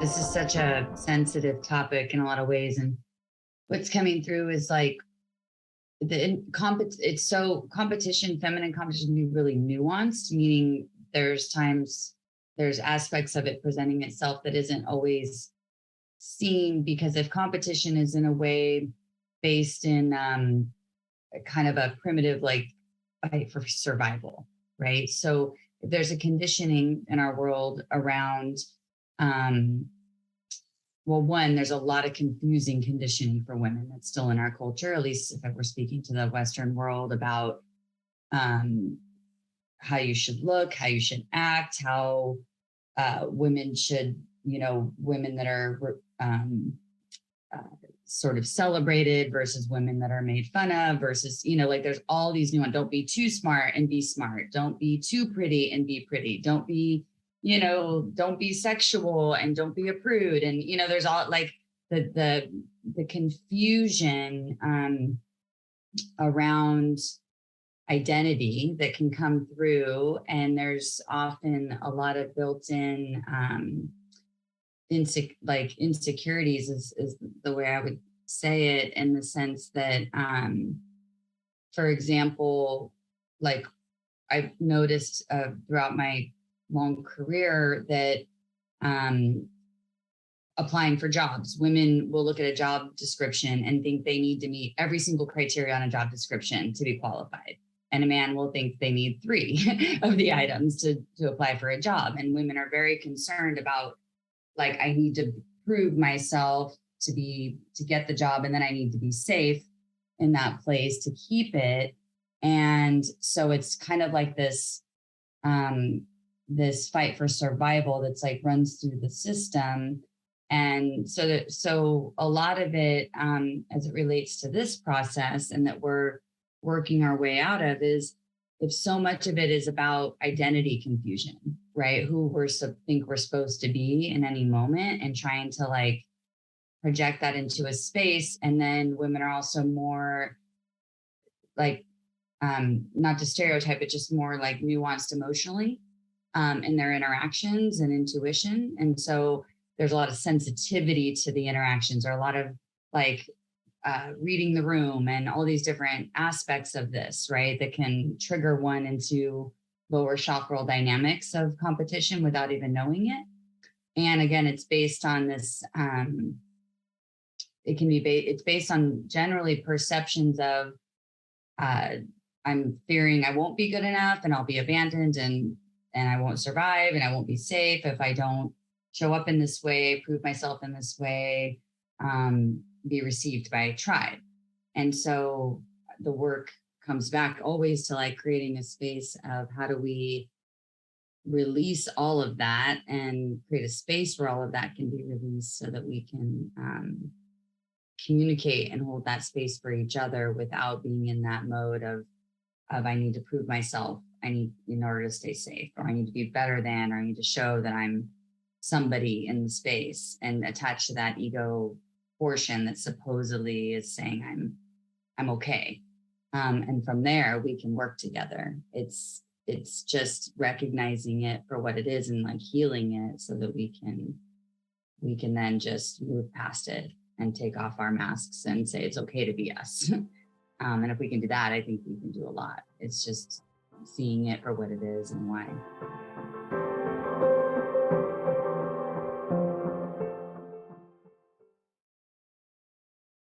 This is such a sensitive topic in a lot of ways. And what's coming through is like it's so competition, feminine competition can be really nuanced, meaning there's aspects of it presenting itself that isn't always seen, because if competition is in a way based in a kind of a primitive, like fight for survival, right? So there's a conditioning in our world around um, well, one, there's a lot of confusing conditioning for women that's still in our culture, at least if we're speaking to the Western world, about um, how you should look, how you should act, how women should, women that are uh, sort of celebrated versus women that are made fun of versus, like there's all these new ones. Don't be too smart and be smart. Don't be too pretty and be pretty. Don't be sexual and don't be a prude. And, there's all like the confusion around identity that can come through. And there's often a lot of built-in insecurities is the way I would say it, in the sense that, for example, like I've noticed throughout my long career that applying for jobs, women will look at a job description and think they need to meet every single criteria on a job description to be qualified. And a man will think they need 3 of the items to apply for a job. And women are very concerned about, like, I need to prove myself to get the job, and then I need to be safe in that place to keep it. And so it's kind of like this fight for survival that's like runs through the system. And so a lot of it, as it relates to this process and that we're working our way out of, is if so much of it is about identity confusion, right? Who think we're supposed to be in any moment, and trying to like project that into a space. And then women are also more like, not to stereotype, but just more like nuanced emotionally in their interactions and intuition. And so there's a lot of sensitivity to the interactions, or a lot of like reading the room and all these different aspects of this, right? That can trigger one into lower chakral dynamics of competition without even knowing it. And again, it's based on this, it's based on generally perceptions of, I'm fearing I won't be good enough and I'll be abandoned and I won't survive and I won't be safe if I don't show up in this way, prove myself in this way, be received by a tribe. And so the work comes back always to like creating a space of how do we release all of that and create a space where all of that can be released, so that we can communicate and hold that space for each other without being in that mode of I need to prove myself, I need, in order to stay safe, or I need to be better than, or I need to show that I'm somebody in the space, and attached to that ego portion that supposedly is saying I'm okay. And from there we can work together. It's just recognizing it for what it is and like healing it, so that we can then just move past it and take off our masks and say it's okay to be us. And if we can do that, I think we can do a lot. It's just seeing it for what it is and why.